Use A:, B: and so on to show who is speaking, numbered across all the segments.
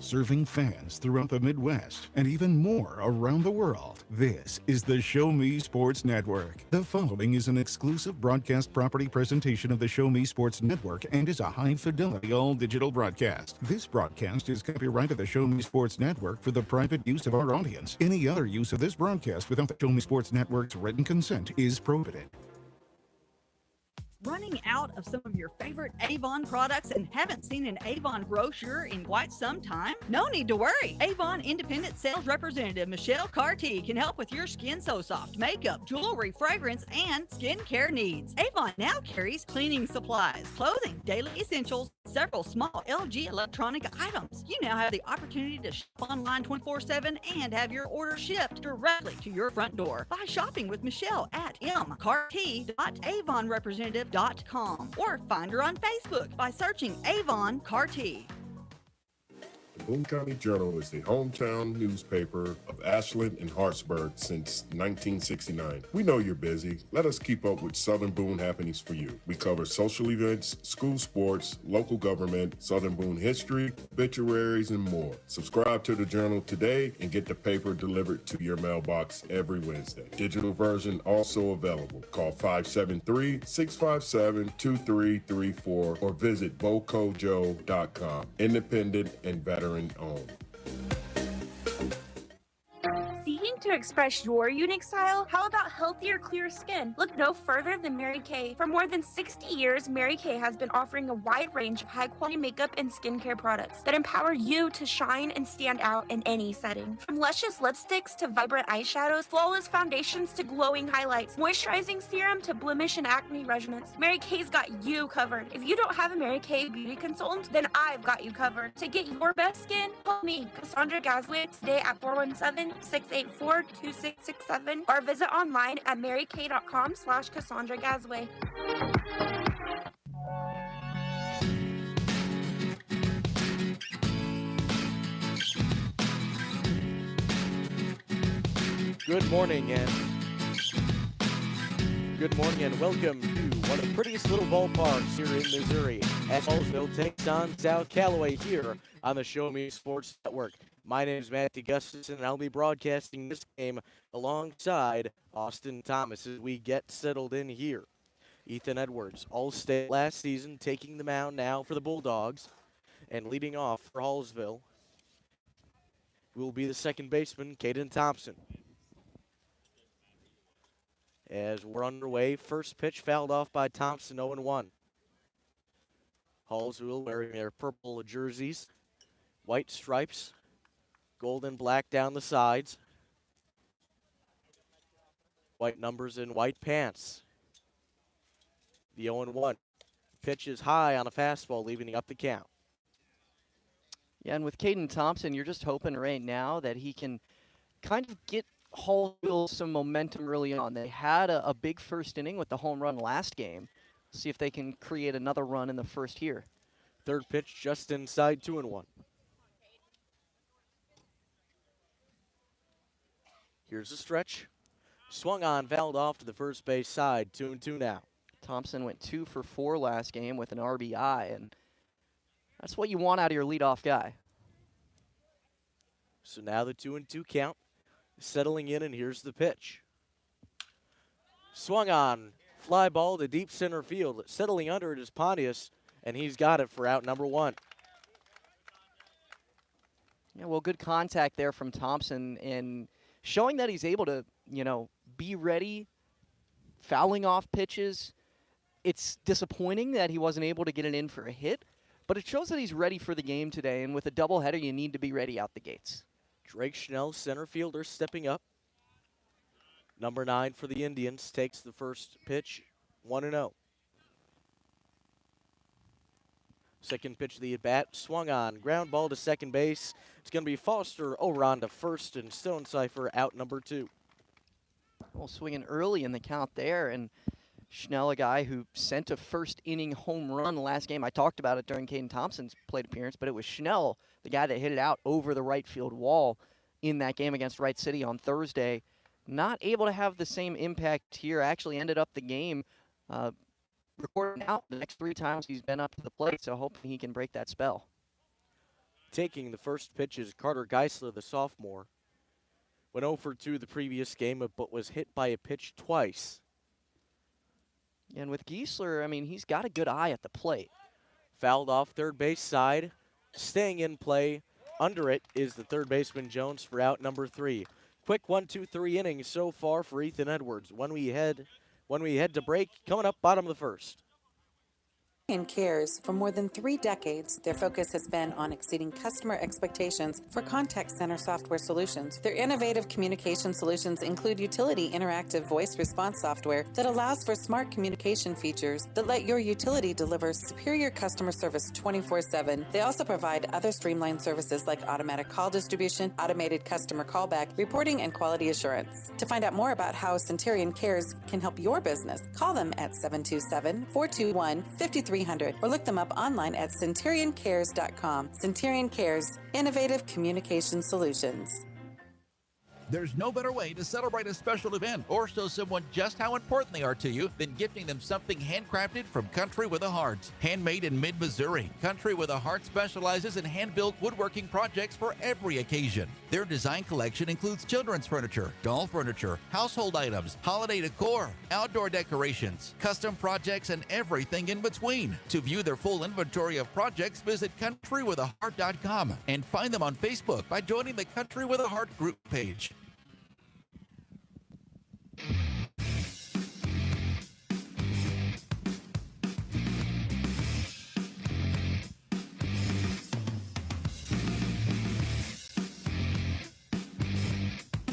A: serving fans throughout the Midwest and even more around the world. This is the Show Me Sports Network. The following is an exclusive broadcast property presentation of the Show Me Sports Network and is a high-fidelity all-digital broadcast. This broadcast is copyright of the Show Me Sports Network for the private use of our audience. Any other use of this broadcast without the Show Me Sports Network's written consent is prohibited.
B: Running out of some of your favorite Avon products and haven't seen an Avon brochure in quite some time? No need to worry. Avon Independent Sales Representative Michelle Carty can help with your Skin So Soft makeup, jewelry, fragrance, and skincare needs. Avon now carries cleaning supplies, clothing, daily essentials, several small LG electronic items. You now have the opportunity to shop online 24/7 and have your order shipped directly to your front door by shopping with Michelle at mcarty.avonrepresentative.com or find her on Facebook by searching Avon Carty.
C: The Boone County Journal is the hometown newspaper of Ashland and Hartsburg since 1969. We know you're busy. Let us keep up with Southern Boone happenings for you. We cover social events, school sports, local government, Southern Boone history, obituaries, and more. Subscribe to the Journal today and get the paper delivered to your mailbox every Wednesday. Digital version also available. Call 573-657-2334 or visit bocojoe.com. Independent and veteran owned.
D: Seeking to express your unique style? How about healthier, clear skin? Look no further than Mary Kay. For more than 60 years, Mary Kay has been offering a wide range of high-quality makeup and skincare products that empower you to shine and stand out in any setting. From luscious lipsticks to vibrant eyeshadows, flawless foundations to glowing highlights, moisturizing serum to blemish and acne regimens, Mary Kay's got you covered. If you don't have a Mary Kay beauty consultant, then I've got you covered. To get your best skin, call me, Cassandra Gasway, today at 417-684-2667 or visit online at marykay.com/Cassandra Gasway.
E: Good morning and welcome to one of the prettiest little ballparks here in Missouri as Hallsville takes on South Callaway here on the Show Me Sports Network. My name is Matthew Gustafson, and I'll be broadcasting this game alongside Austin Thomas as we get settled in here. Ethan Edwards, All-State last season, taking the mound now for the Bulldogs, and leading off for Hallsville will be the second baseman, Caden Thompson. As we're underway, first pitch fouled off by Thompson, 0-1. Hallsville wearing their purple jerseys, white stripes, gold and black down the sides, white numbers and white pants. The 0-1 pitch is high on a fastball, leaving up the count.
F: Yeah, and with Caden Thompson, you're just hoping right now that he can kind of get Hallsville some momentum early on. They had a big first inning with the home run last game. See if they can create another run in the first here.
E: Third pitch just inside, 2-1. Here's the stretch. Swung on, fouled off to the first base side, 2-2 now.
F: Thompson went 2 for 4 last game with an RBI, and that's what you want out of your leadoff guy.
E: So now the 2-2 count. Settling in, and here's the pitch. Swung on, fly ball to deep center field. Settling under it is Pontius, and he's got it for out number 1.
F: Yeah, well, good contact there from Thompson, and showing that he's able to, be ready, fouling off pitches. It's disappointing that he wasn't able to get it in for a hit, but it shows that he's ready for the game today, and with a doubleheader, you need to be ready out the gates.
E: Drake Schnell, center fielder, stepping up. Number 9 for the Indians takes the first pitch, 1-0. Second pitch of the at-bat, swung on, ground ball to second base. It's going to be Foster over on to first, and Stonecipher out number 2.
F: Well, swinging early in the count there, and Schnell, a guy who sent a first-inning home run last game. I talked about it during Caden Thompson's plate appearance, but it was Schnell, the guy that hit it out over the right field wall in that game against Wright City on Thursday. Not able to have the same impact here. Actually ended up the game recording out the next 3 times he's been up to the plate, so hoping he can break that spell.
E: Taking the first pitch is Carter Geisler, the sophomore. Went 0 for 2 the previous game, but was hit by a pitch twice.
F: And with Geisler, I mean, he's got a good eye at the plate.
E: Fouled off third base side. Staying in play under it is the third baseman Jones for out number 3. Quick 1-2-3 innings so far for Ethan Edwards. When we head to break, coming up bottom of the first.
G: Cares. For more than 3 decades, their focus has been on exceeding customer expectations for contact center software solutions. Their innovative communication solutions include utility interactive voice response software that allows for smart communication features that let your utility deliver superior customer service 24/7. They also provide other streamlined services like automatic call distribution, automated customer callback, reporting, and quality assurance. To find out more about how Centurion Cares can help your business, call them at 727-421-5300 or look them up online at centurioncares.com. Centurion Cares, innovative communication solutions.
H: There's no better way to celebrate a special event or show someone just how important they are to you than gifting them something handcrafted from Country with a Heart. Handmade in mid-Missouri, Country with a Heart specializes in hand-built woodworking projects for every occasion. Their design collection includes children's furniture, doll furniture, household items, holiday decor, outdoor decorations, custom projects, and everything in between. To view their full inventory of projects, visit countrywithaheart.com and find them on Facebook by joining the Country with a Heart group page.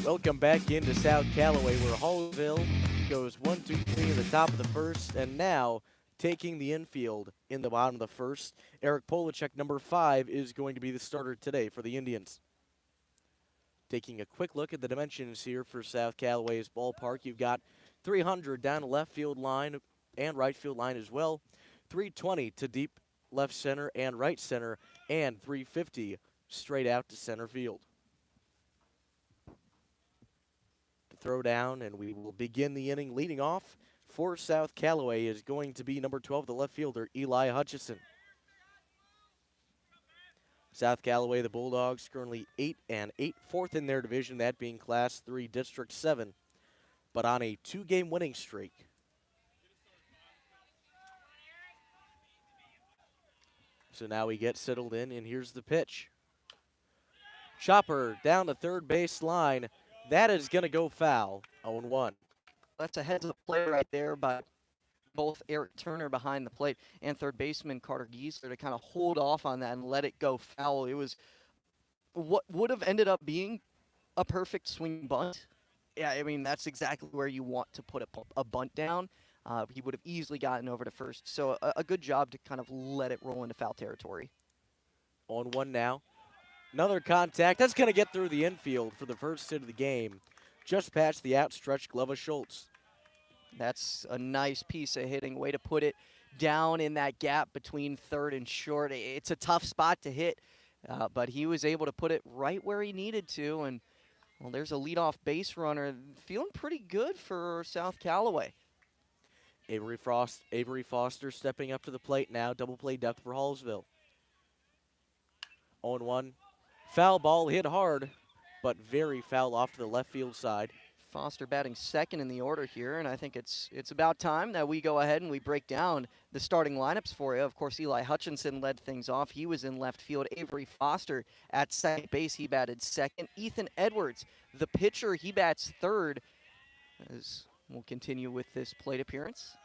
E: Welcome back into South Callaway, where Hallsville goes 1-2-3 in the top of the first, and now taking the infield in the bottom of the first. Eric Polachek, number 5, is going to be the starter today for the Indians. Taking a quick look at the dimensions here for South Callaway's ballpark, you've got 300 down the left field line and right field line as well, 320 to deep left center and right center, and 350 straight out to center field. To throw down, and we will begin the inning. Leading off for South Callaway is going to be number 12, the left fielder, Eli Hutchison. South Callaway, the Bulldogs, currently 8-8, fourth in their division, that being Class 3 District 7, but on a 2-game winning streak. So now we get settled in, and here's the pitch. Chopper down the third base line. That is going to go foul, 0-1.
F: That's a heads of the play right there by both Eric Turner behind the plate and third baseman Carter Geisler to kind of hold off on that and let it go foul. It was what would have ended up being a perfect swing bunt. Yeah, I mean, that's exactly where you want to put a bunt down. He would have easily gotten over to first. So a good job to kind of let it roll into foul territory.
E: 0-1 now. Another contact. That's going to get through the infield for the first hit of the game. Just past the outstretched glove of Schultz.
F: That's a nice piece of hitting. Way to put it down in that gap between third and short. It's a tough spot to hit, but he was able to put it right where he needed to. And, well, there's a leadoff base runner. Feeling pretty good for South Callaway.
E: Avery Foster stepping up to the plate now. Double play depth for Hallsville. 0-1. Foul ball hit hard, but very foul off to the left field side.
F: Foster batting second in the order here, and I think it's about time that we go ahead and we break down the starting lineups for you. Of course, Eli Hutchinson led things off. He was in left field. Avery Foster at second base. He batted second. Ethan Edwards, the pitcher, he bats third. As we'll continue with this plate appearance.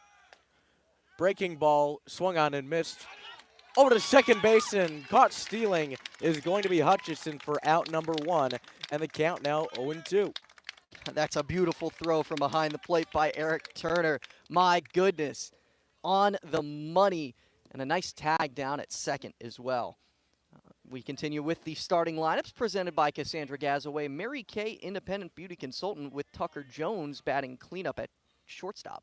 E: Breaking ball swung on and missed. Over to second base and caught stealing is going to be Hutchison for out number 1, and the count now 0-2.
F: That's a beautiful throw from behind the plate by Eric Turner. My goodness, on the money, and a nice tag down at second as well. We continue with the starting lineups presented by Cassandra Gazaway, Mary Kay Independent Beauty Consultant, with Tucker Jones batting cleanup at shortstop.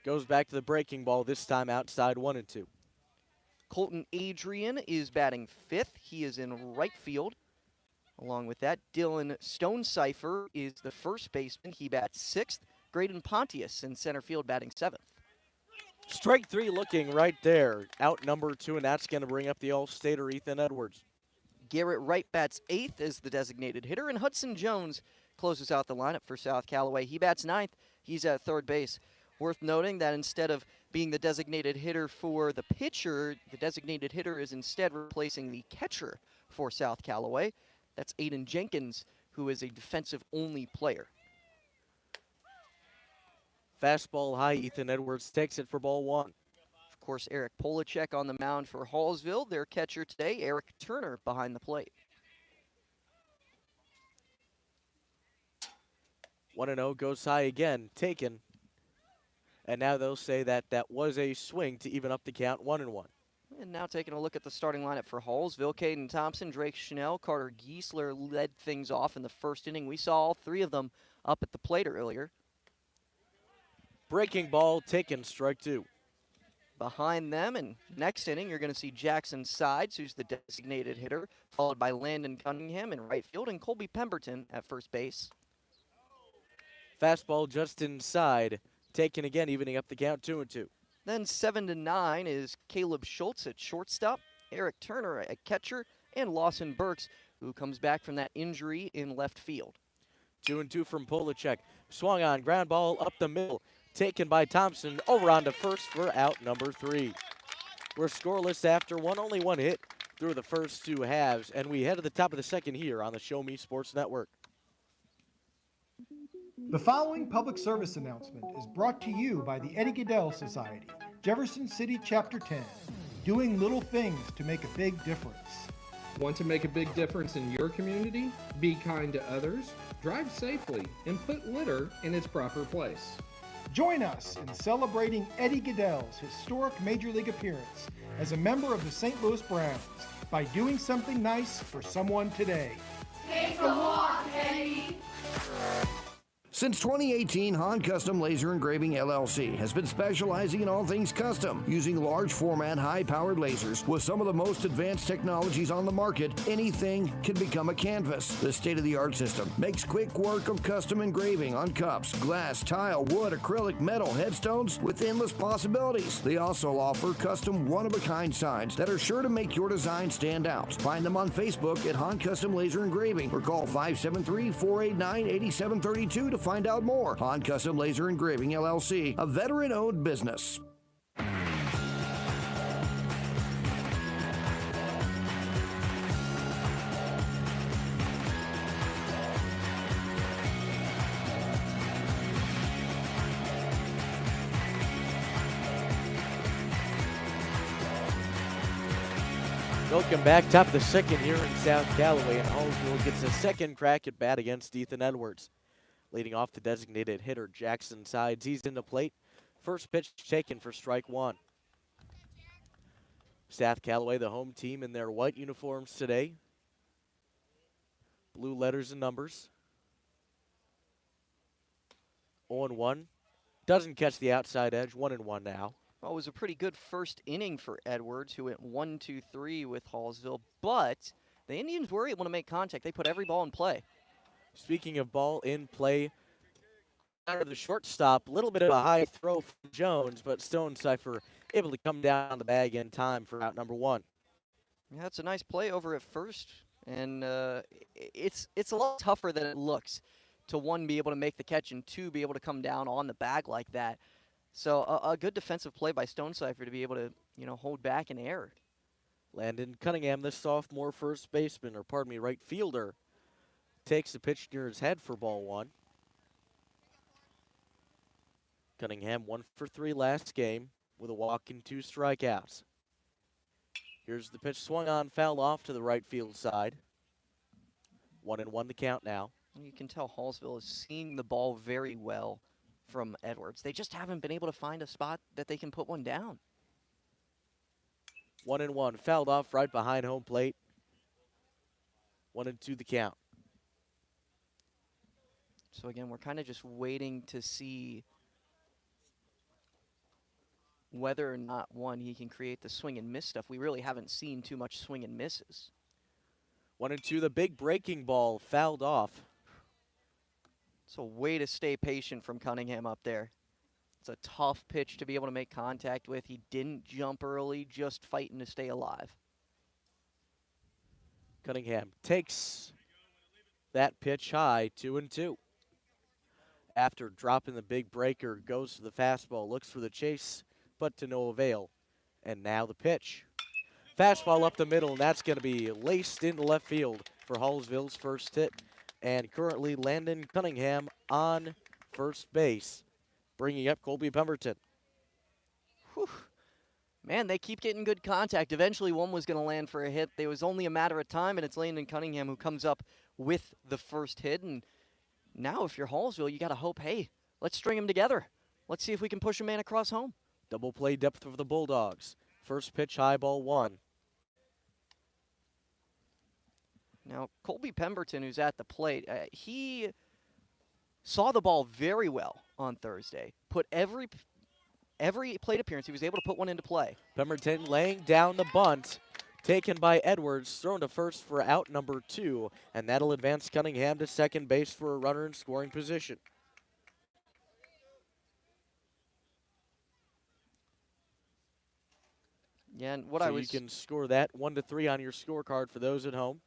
E: Goes back to the breaking ball, this time outside 1-2.
F: Colton Adrian is batting fifth. He is in right field. Along with that, Dylan Stonecipher is the first baseman. He bats sixth. Graydon Pontius in center field batting seventh.
E: Strike 3 looking right there. Out number 2, and that's going to bring up the All-Stater Ethan Edwards.
F: Garrett Wright bats 8th as the designated hitter, and Hudson Jones closes out the lineup for South Callaway. He bats 9th. He's at third base. Worth noting that instead of being the designated hitter for the pitcher, the designated hitter is instead replacing the catcher for South Callaway. That's Aiden Jenkins, who is a defensive-only player.
E: Fastball high, Ethan Edwards takes it for ball 1.
F: Of course, Eric Polacek on the mound for Hallsville. Their catcher today, Eric Turner, behind the plate.
E: 1-0 goes high again, taken. And now they'll say that that was a swing to even up the count, 1-1.
F: And now taking a look at the starting lineup for Hallsville, Caden Thompson, Drake Schnell, Carter Giesler led things off in the first inning. We saw all 3 of them up at the plate earlier.
E: Breaking ball taken, strike 2.
F: Behind them, and next inning, you're going to see Jackson Sides, who's the designated hitter, followed by Landon Cunningham in right field and Colby Pemberton at first base.
E: Fastball just inside, taken again, evening up the count, 2-2.
F: Then 7-9 is Caleb Schultz at shortstop, Eric Turner at catcher, and Lawson Burks, who comes back from that injury in left field.
E: 2-2 from Polacek. Swung on, ground ball up the middle, taken by Thompson, over onto first for out number 3. We're scoreless after only one hit through the first 2 halves, and we head to the top of the second here on the Show Me Sports Network.
I: The following public service announcement is brought to you by the Eddie Gaedel Society, Jefferson City Chapter 10, doing little things to make a big difference.
J: Want to make a big difference in your community? Be kind to others, drive safely, and put litter in its proper place.
I: Join us in celebrating Eddie Gaedel's historic Major League appearance as a member of the St. Louis Browns by doing something nice for someone today.
K: Take a walk, Eddie!
L: Since 2018, Han Custom Laser Engraving LLC has been specializing in all things custom, using large format, high-powered lasers with some of the most advanced technologies on the market. Anything can become a canvas. This state-of-the-art system makes quick work of custom engraving on cups, glass, tile, wood, acrylic, metal, headstones with endless possibilities. They also offer custom one-of-a-kind signs that are sure to make your design stand out. Find them on Facebook at Han Custom Laser Engraving or call 573-489-8732 to find out more. Han Custom Laser Engraving LLC, a veteran-owned business.
E: Welcome back, top of the second here in South Callaway, and Hallsville gets a second crack at bat against Ethan Edwards. Leading off the designated hitter, Jackson Sides. He's in the plate. First pitch taken for strike 1. South Callaway, the home team, in their white uniforms today. Blue letters and numbers. 0-1. Doesn't catch the outside edge. 1-1 now.
F: Well, it was a pretty good first inning for Edwards, who went 1-2-3 with Hallsville, but the Indians were able to make contact. They put every ball in play.
E: Speaking of ball in play, out of the shortstop, a little bit of a high throw from Jones, but Stonecipher able to come down the bag in time for out number 1.
F: Yeah, that's a nice play over at first, and it's a lot tougher than it looks to, 1, be able to make the catch, and 2, be able to come down on the bag like that. So a good defensive play by Stonecipher to be able to, hold back an error.
E: Landon Cunningham, the sophomore first baseman, right fielder, takes the pitch near his head for ball 1. Cunningham 1 for 3 last game with a walk and 2 strikeouts. Here's the pitch, swung on, fouled off to the right field side. 1-1 the count now.
F: You can tell Hallsville is seeing the ball very well from Edwards. They just haven't been able to find a spot that they can put one down.
E: 1-1, fouled off right behind home plate. 1-2 the count.
F: So again, we're kind of just waiting to see whether or not, 1, he can create the swing and miss stuff. We really haven't seen too much swing and misses.
E: 1-2, the big breaking ball fouled off.
F: It's a way to stay patient from Cunningham up there. It's a tough pitch to be able to make contact with. He didn't jump early, just fighting to stay alive.
E: Cunningham takes that pitch high, 2-2. After dropping the big breaker, goes to the fastball, looks for the chase, but to no avail. And now the pitch. Fastball up the middle, and that's going to be laced into left field for Hallsville's first hit. And currently Landon Cunningham on first base, bringing up Colby Pemberton.
F: Whew. Man, they keep getting good contact. Eventually one was going to land for a hit. It was only a matter of time, and it's Landon Cunningham who comes up with the first hit. And now if you're Hallsville, you got to hope, hey, let's string them together. Let's see if we can push a man across home.
E: Double play depth for the Bulldogs. First pitch, high ball 1.
F: Now, Colby Pemberton, who's at the plate, he saw the ball very well on Thursday. Put every plate appearance, he was able to put one into play.
E: Pemberton laying down the bunt, taken by Edwards, thrown to first for out number 2, and that'll advance Cunningham to second base for a runner in scoring position.
F: Yeah, and
E: you can score that 1-3 on your scorecard for those at home.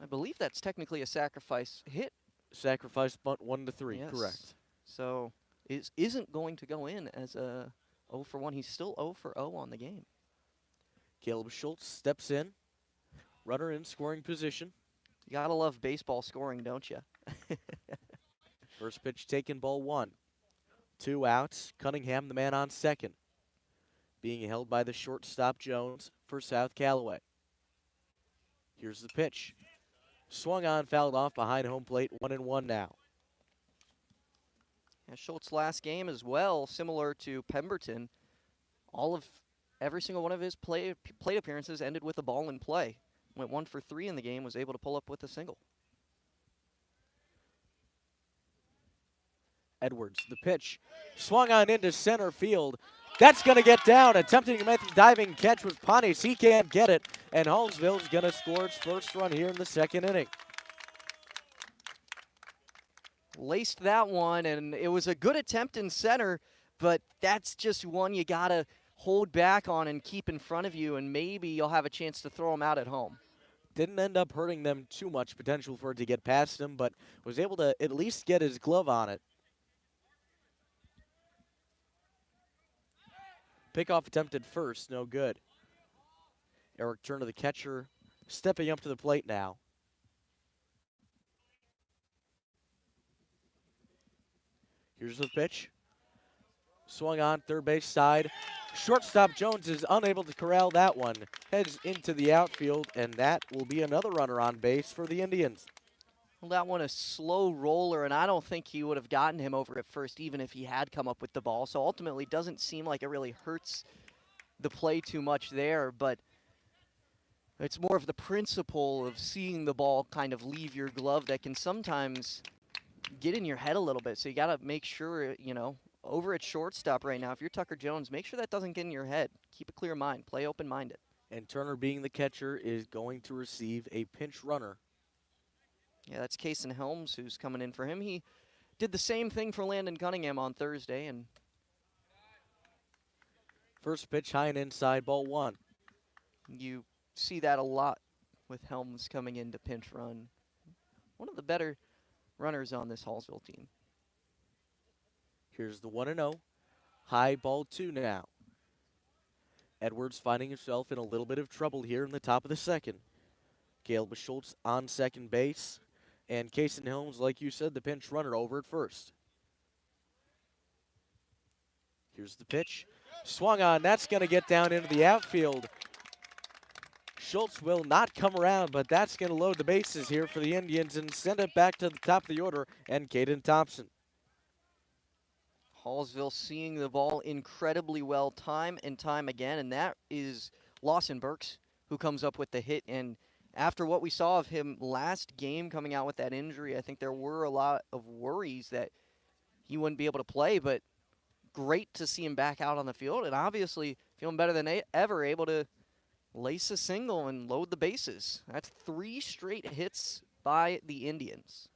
F: I believe that's technically a sacrifice hit.
E: Sacrifice bunt 1-3,
F: yes.
E: Correct.
F: So it isn't going to go in as a 0 for 1. He's still 0 for 0 on the game.
E: Caleb Schultz steps in. Runner in scoring position.
F: You gotta love baseball scoring, don't you?
E: First pitch taken, ball 1. 2 outs. Cunningham, the man on second. Being held by the shortstop Jones for South Callaway. Here's the pitch. Swung on, fouled off behind home plate, 1-1 now.
F: Yeah, Schultz last game as well, similar to Pemberton. Every single one of his plate appearances ended with a ball in play. Went 1 for 3 in the game, was able to pull up with a single.
E: Edwards, the pitch. Swung on into center field. That's going to get down. Attempting to make the diving catch with Pontius. He can't get it. And Hallsville's going to score its first run here in the second inning.
F: Laced that one, and it was a good attempt in center, but that's just one you got to hold back on and keep in front of you, and maybe you'll have a chance to throw him out at home.
E: Didn't end up hurting them too much, potential for it to get past him, but was able to at least get his glove on it. Pickoff attempted first, no good. Eric Turner, the catcher, stepping up to the plate now. Here's the pitch. Swung on, third base side. Shortstop Jones is unable to corral that one. Heads into the outfield, and that will be another runner on base for the Indians.
F: Well, that one a slow roller, and I don't think he would have gotten him over at first, even if he had come up with the ball. So ultimately, it doesn't seem like it really hurts the play too much there, but it's more of the principle of seeing the ball kind of leave your glove that can sometimes get in your head a little bit. So you got to make sure, over at shortstop right now, if you're Tucker Jones, make sure that doesn't get in your head. Keep a clear mind. Play open-minded.
E: And Turner, being the catcher, is going to receive a pinch runner.
F: Yeah, that's Kason Helms who's coming in for him. He did the same thing for Landon Cunningham on Thursday. And
E: first pitch, high and inside, ball 1.
F: You see that a lot with Helms coming in to pinch run. One of the better runners on this Hallsville team.
E: Here's the 1-0. High, ball 2 now. Edwards finding himself in a little bit of trouble here in the top of the second. Caleb Schultz on second base. And Kason Helms, like you said, the pinch runner over at first. Here's the pitch. Swung on. That's going to get down into the outfield. Schultz will not come around, but that's going to load the bases here for the Indians and send it back to the top of the order and Caden Thompson.
F: Hallsville seeing the ball incredibly well time and time again, and that is Lawson Burks who comes up with the hit. And after what we saw of him last game coming out with that injury, I think there were a lot of worries that he wouldn't be able to play, but great to see him back out on the field, and obviously feeling better than ever, able to lace a single and load the bases. That's 3 straight hits by the Indians.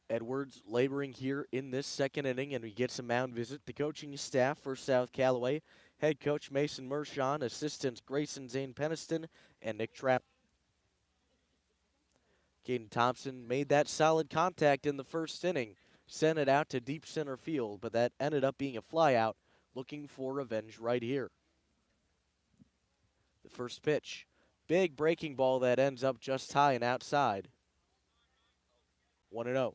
E: Edwards laboring here in this second inning, and we get some mound visit. The coaching staff for South Callaway Head coach Mason Mershon, assistants Grayson Zane Peniston, and Nick Trapp. Caden Thompson made that solid contact in the first inning, sent it out to deep center field, but that ended up being a flyout, looking for revenge right here. The first pitch, big breaking ball that ends up just high and outside. 1-0.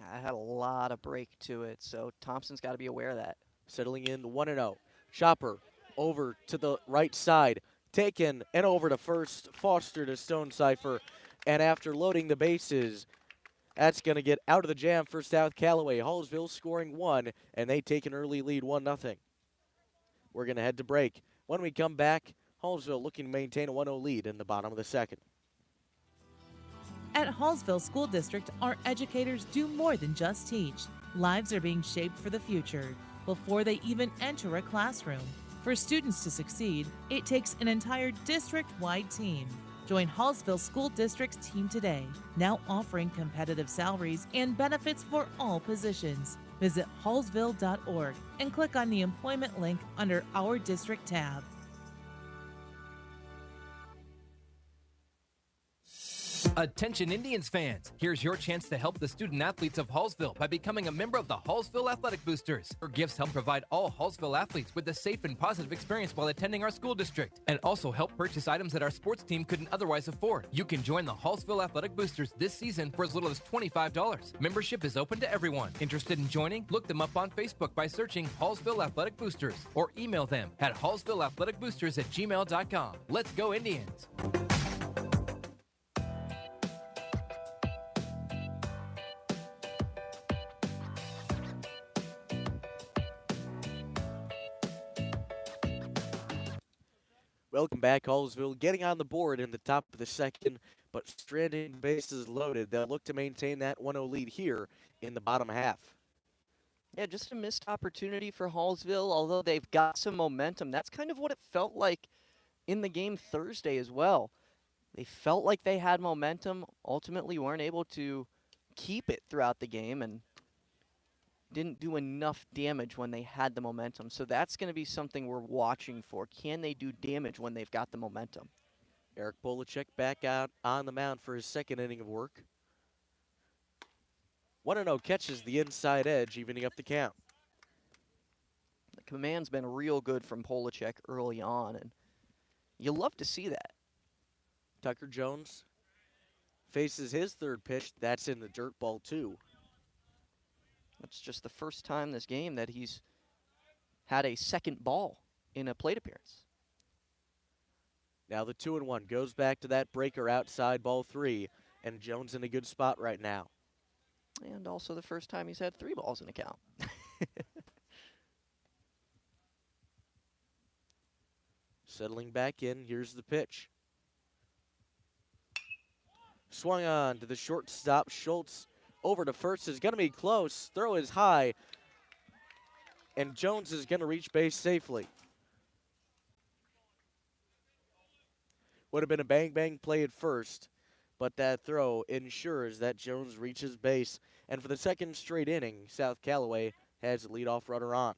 F: I had a lot of break to it, so Thompson's got to be aware of that.
E: Settling in 1-0. Chopper over to the right side, taken and over to first, Foster to Stonecipher, and after loading the bases, that's going to get out of the jam for South Callaway. Hallsville scoring 1, and they take an early lead, 1-0. We're going to head to break. When we come back, Hallsville looking to maintain a 1-0 lead in the bottom of the second.
M: At Hallsville School District, our educators do more than just teach. Lives are being shaped for the future before they even enter a classroom. For students to succeed, it takes an entire district-wide team. Join Hallsville School District's team today, now offering competitive salaries and benefits for all positions. Visit hallsville.org and click on the employment link under Our District tab.
N: Attention Indians fans, here's your chance to help the student athletes of Hallsville by becoming a member of the Hallsville Athletic Boosters. Your gifts help provide all Hallsville athletes with a safe and positive experience while attending our school district, and also help purchase items that our sports team couldn't otherwise afford. You can join the Hallsville Athletic Boosters this season for as little as $25. Membership is open to everyone. Interested in joining? Look them up on Facebook by searching Hallsville Athletic Boosters or email them at hallsvilleathleticboosters@gmail.com. Let's go Indians!
E: Welcome back, Hallsville getting on the board in the top of the second, but stranding bases loaded. They'll look to maintain that 1-0 lead here in the bottom half.
F: Yeah, just a missed opportunity for Hallsville, although they've got some momentum. That's kind of what it felt like in the game Thursday as well. They felt like they had momentum, ultimately weren't able to keep it throughout the game, and didn't do enough damage when they had the momentum. So that's going to be something we're watching for. Can they do damage when they've got the momentum?
E: Eric Polachek back out on the mound for his second inning of work. 1-0 catches the inside edge, evening up the count.
F: The command's been real good from Polachek early on, and you love to see that.
E: Tucker Jones faces his third pitch. That's in the dirt ball, too.
F: That's just the first time this game that he's had a second ball in a plate appearance.
E: Now the 2-1 goes back to that breaker outside, ball 3, and Jones in a good spot right now.
F: And also the first time he's had 3 balls in a count.
E: Settling back in, here's the pitch. Swung on to the shortstop, Schultz. Over to first is going to be close. Throw is high. And Jones is going to reach base safely. Would have been a bang-bang play at first, but that throw ensures that Jones reaches base. And for the second straight inning, South Callaway has the leadoff runner on.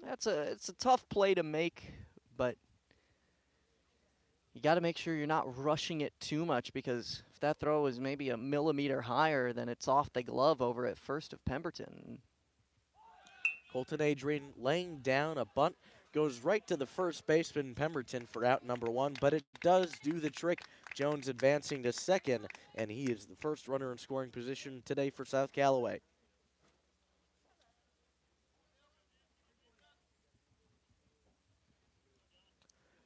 F: It's a tough play to make, but you got to make sure you're not rushing it too much, because if that throw is maybe a millimeter higher, then it's off the glove over at first of Pemberton.
E: Colton Adrian laying down a bunt, goes right to the first baseman Pemberton for out number 1, but it does do the trick. Jones advancing to second, and he is the first runner in scoring position today for South Callaway.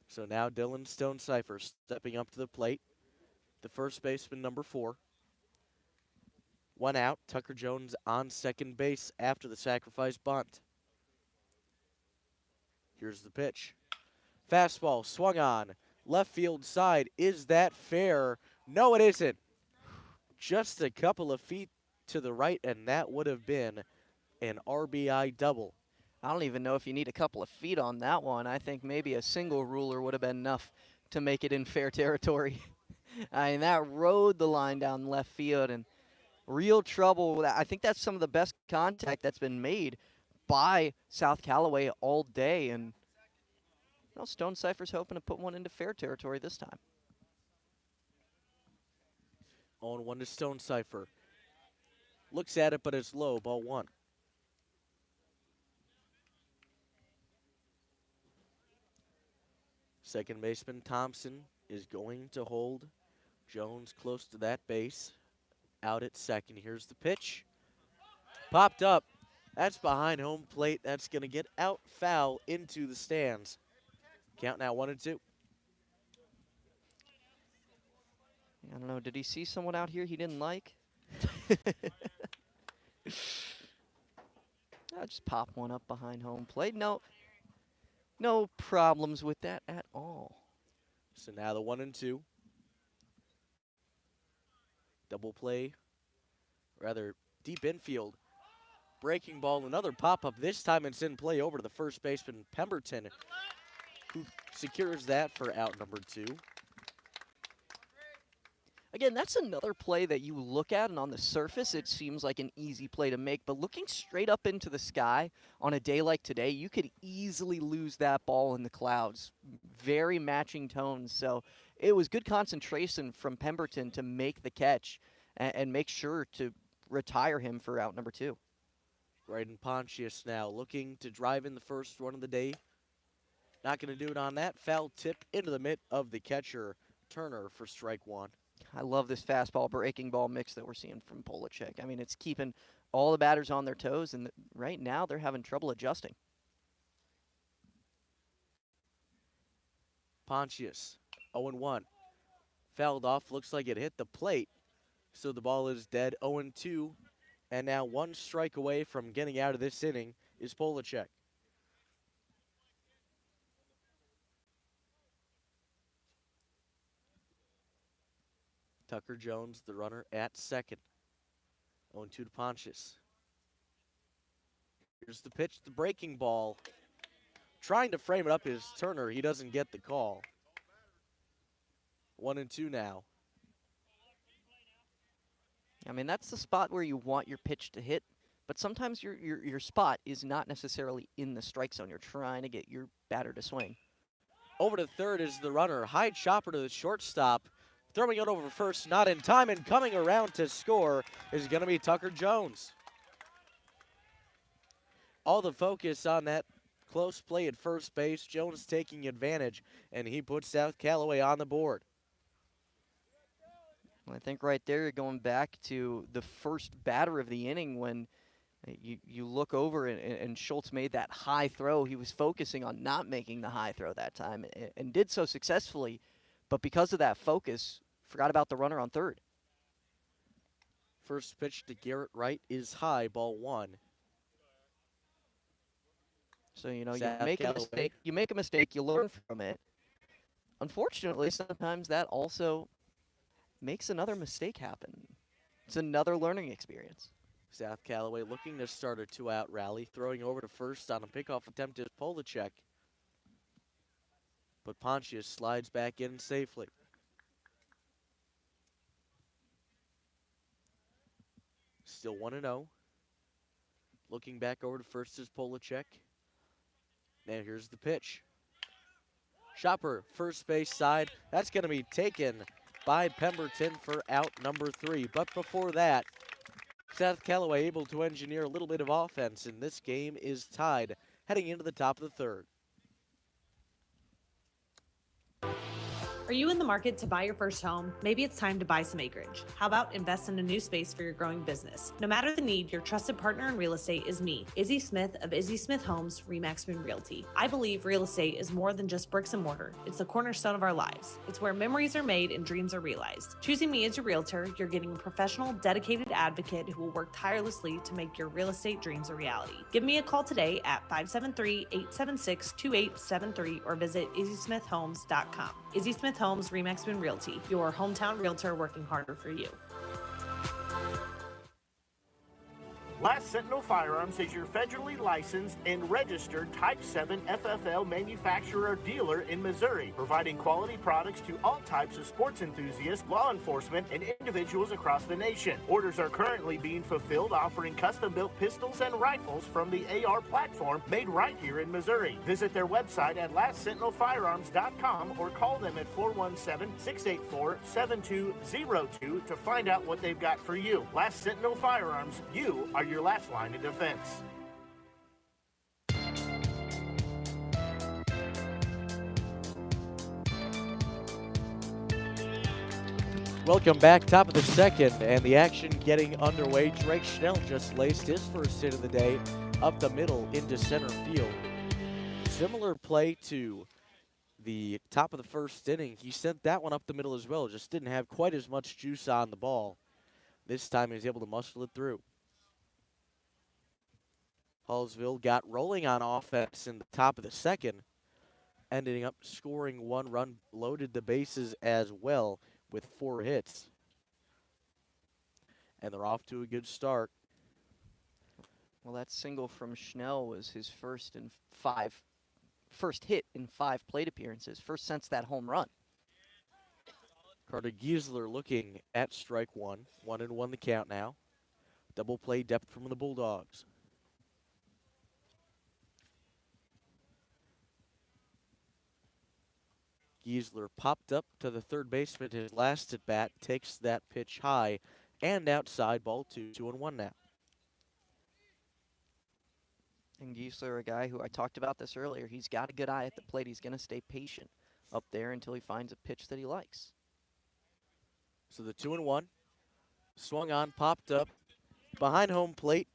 E: So now Dylan Stonecipher stepping up to the plate. The first baseman, number 4. 1 out. Tucker Jones on second base after the sacrifice bunt. Here's the pitch. Fastball swung on. Left field side. Is that fair? No, it isn't. Just a couple of feet to the right, and that would have been an RBI double.
F: I don't even know if you need a couple of feet on that one. I think maybe a single ruler would have been enough to make it in fair territory. I mean, that rode the line down left field, and real trouble with that. I think that's some of the best contact that's been made by South Callaway all day, and Stone Cypher's hoping to put one into fair territory this time.
E: 0-1 to Stone Cypher. Looks at it, but it's low. Ball 1. Second baseman Thompson is going to hold Jones close to that base. Out at second. Here's the pitch. Popped up. That's behind home plate. That's going to get out foul into the stands. Count now 1-2.
F: I don't know. Did he see someone out here he didn't like? I'll just pop one up behind home plate. No problems with that at all.
E: So now the 1-2. Double play. Rather deep infield. Breaking ball, another pop-up. This time it's in play over to the first baseman, Pemberton, who secures that for out number 2.
F: Again, that's another play that you look at, and on the surface, it seems like an easy play to make. But looking straight up into the sky on a day like today, you could easily lose that ball in the clouds. Very matching tones. So it was good concentration from Pemberton to make the catch and make sure to retire him for out number 2.
E: Braden Pontius now looking to drive in the first run of the day. Not going to do it on that. Foul tip into the mitt of the catcher, Turner, for strike 1.
F: I love this fastball breaking ball mix that we're seeing from Polachek. I mean, it's keeping all the batters on their toes, and right now they're having trouble adjusting.
E: Pontius, 0-1. Fouled off, looks like it hit the plate. So the ball is dead, 0-2. And now 1 strike away from getting out of this inning is Polachek. Tucker Jones, the runner at second. 0-2 to Pontius. Here's the pitch, the breaking ball. Trying to frame it up is Turner. He doesn't get the call. 1-2 now.
F: I mean, that's the spot where you want your pitch to hit, but sometimes your spot is not necessarily in the strike zone. You're trying to get your batter to swing.
E: Over to third is the runner. High chopper to the shortstop. Throwing it over first, not in time, and coming around to score is going to be Tucker Jones. All the focus on that close play at first base. Jones taking advantage, and he puts South Callaway on the board.
F: Well, I think right there you're going back to the first batter of the inning when you look over and Schultz made that high throw. He was focusing on not making the high throw that time and did so successfully. But because of that focus, forgot about the runner on third.
E: First pitch to Garrett Wright is high, ball 1.
F: So, you make a mistake. You make a mistake, you learn from it. Unfortunately, sometimes that also makes another mistake happen. It's another learning experience.
E: South Callaway looking to start a 2-out rally, throwing over to first on a pickoff attempt is Polachek. But Pontius slides back in safely. Still 1-0. Looking back over to first is Polachek. Now here's the pitch. Chopper, first base side. That's going to be taken by Pemberton for out number 3. But before that, South Callaway able to engineer a little bit of offense, and this game is tied heading into the top of the third.
O: Are you in the market to buy your first home? Maybe it's time to buy some acreage. How about invest in a new space for your growing business? No matter the need, your trusted partner in real estate is me, Izzy Smith of Izzy Smith Homes, Remax Moon Realty. I believe real estate is more than just bricks and mortar. It's the cornerstone of our lives. It's where memories are made and dreams are realized. Choosing me as your realtor, you're getting a professional, dedicated advocate who will work tirelessly to make your real estate dreams a reality. Give me a call today at 573-876-2873 or visit izzysmithhomes.com. Izzy Smith Homes, Remax Moon Realty, your hometown realtor working harder for you.
P: Last Sentinel Firearms is your federally licensed and registered Type 7 FFL manufacturer dealer in Missouri, providing quality products to all types of sports enthusiasts, law enforcement, and individuals across the nation. Orders are currently being fulfilled, offering custom-built pistols and rifles from the AR platform made right here in Missouri. Visit their website at lastsentinelfirearms.com or call them at 417-684-7202 to find out what they've got for you. Last Sentinel Firearms, you are your last line of defense.
E: Welcome back, top of the second, and the action getting underway. Drake Schnell just laced his first hit of the day up the middle into center field. Similar play to the top of the first inning. He sent that one up the middle as well, just didn't have quite as much juice on the ball. This time he was able to muscle it through. Hallsville got rolling on offense in the top of the second, ending up scoring one run, loaded the bases as well with 4 hits. And they're off to a good start.
F: Well, that single from Schnell was his first hit in 5 plate appearances, first since that home run.
E: Carter Giesler looking at strike one. 1-1 the count now. Double play depth from the Bulldogs. Giesler popped up to the third baseman his last at bat, takes that pitch high and outside, ball 2, 2-1 now.
F: And Giesler, a guy who I talked about this earlier, he's got a good eye at the plate. He's going to stay patient up there until he finds a pitch that he likes.
E: So the 2-1, swung on, popped up, behind home plate.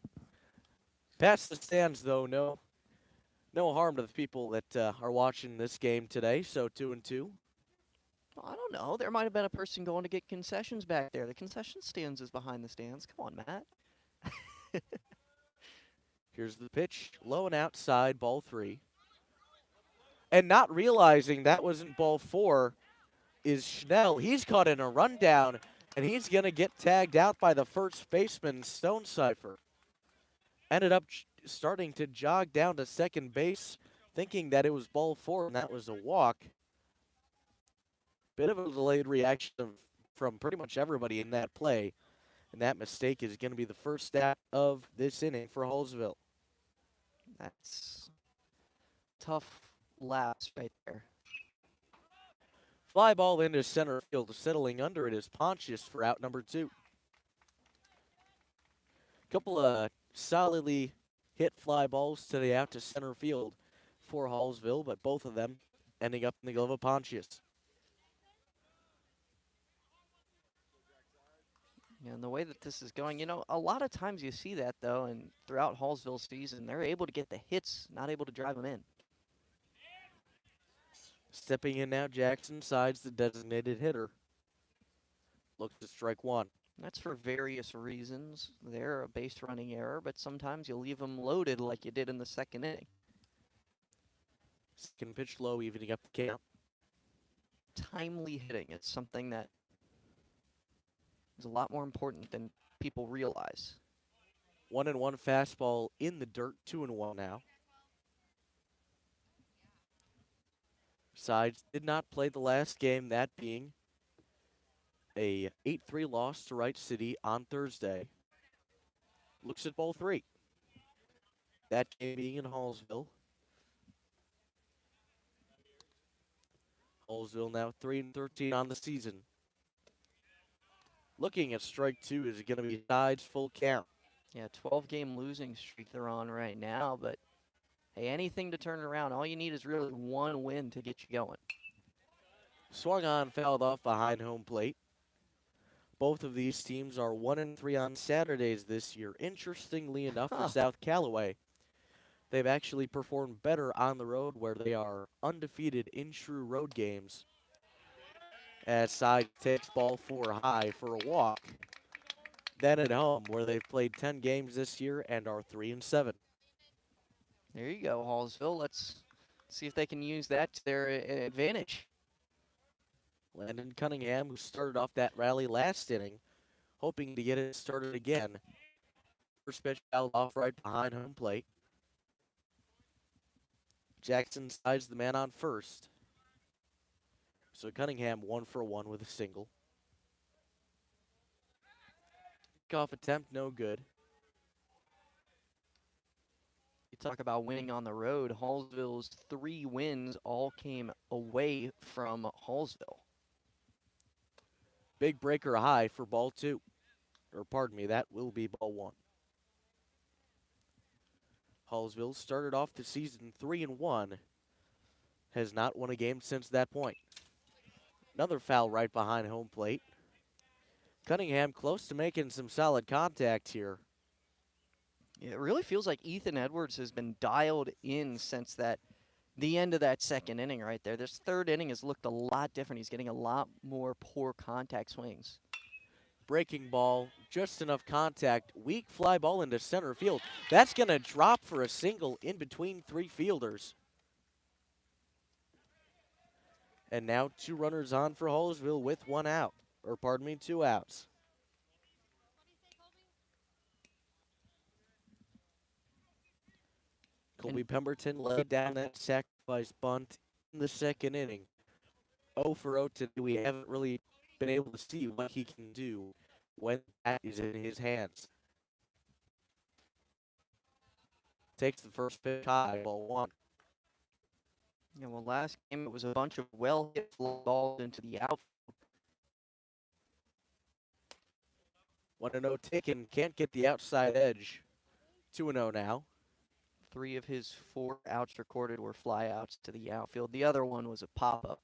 E: Past the stands, though, no harm to the people that are watching this game today, so 2-2.
F: Well, I don't know. There might have been a person going to get concessions back there. The concession stands is behind the stands. Come on, Matt.
E: Here's the pitch, low and outside, ball 3. And not realizing that wasn't ball 4 is Schnell. He's caught in a rundown, and he's going to get tagged out by the first baseman, Stonecipher. Ended up starting to jog down to second base, thinking that it was ball 4, and that was a walk. Bit of a delayed reaction from pretty much everybody in that play, and that mistake is going to be the first stat of this inning for Hallsville.
F: That's tough lapse right there.
E: Fly ball into center field, settling under it is Pontius for out number 2. Couple of solidly hit fly balls to the out to center field for Hallsville, but both of them ending up in the glove of Pontius.
F: Yeah, and the way that this is going, you know, a lot of times you see that, though, and throughout Hallsville's season, they're able to get the hits, not able to drive them in.
E: Stepping in now, Jackson sides the designated hitter. Looks to strike 1.
F: That's for various reasons. They're a base running error, but sometimes you leave them loaded like you did in the second inning.
E: Second pitch low, evening up the count.
F: Timely hitting is something that is a lot more important than people realize.
E: 1-1 fastball in the dirt, 2-1 now. Sides did not play the last game, that being a 8-3 loss to Wright City on Thursday. Looks at ball 3. That game being in Hallsville. Hallsville now 3-13 on the season. Looking at strike 2 is going to be Sides full count.
F: Yeah, 12-game losing streak they're on right now, but hey, anything to turn it around. All you need is really one win to get you going.
E: Swung on, fouled off behind home plate. Both of these teams are 1-3 on Saturdays this year. Interestingly enough, for South Callaway, they've actually performed better on the road where they are undefeated in true road games. As Side takes ball 4 high for a walk. Then at home, where they've played 10 games this year and are 3-7.
F: There you go, Hallsville. Let's see if they can use that to their advantage.
E: Landon Cunningham, who started off that rally last inning, hoping to get it started again. First pitch fouled off right behind home plate. Jackson sides the man on first. So Cunningham 1 for 1 with a single. Kickoff attempt, no good.
F: You talk about winning on the road. Hallsville's 3 wins all came away from Hallsville.
E: Big breaker high for ball 2. Or pardon me, that will be ball 1. Hallsville started off the season 3-1. Has not won a game since that point. Another foul right behind home plate. Cunningham close to making some solid contact here.
F: It really feels like Ethan Edwards has been dialed in since the end of that second inning right there. This third inning has looked a lot different. He's getting a lot more poor contact swings.
E: Breaking ball, just enough contact. Weak fly ball into center field. That's going to drop for a single in between 3 fielders. And now 2 runners on for Hallsville with 1 out. Or pardon me, 2 outs. Colby Pemberton laid down that sacrifice bunt in the second inning. 0 for 0 today. We haven't really been able to see what he can do when that is in his hands. Takes the first pitch high, ball 1.
F: Yeah, well, last game it was a bunch of well-hit balls into the outfield.
E: 1-0 taken, can't get the outside edge. 2-0 now.
F: 3 of his 4 outs recorded were flyouts to the outfield. The other one was a pop-up.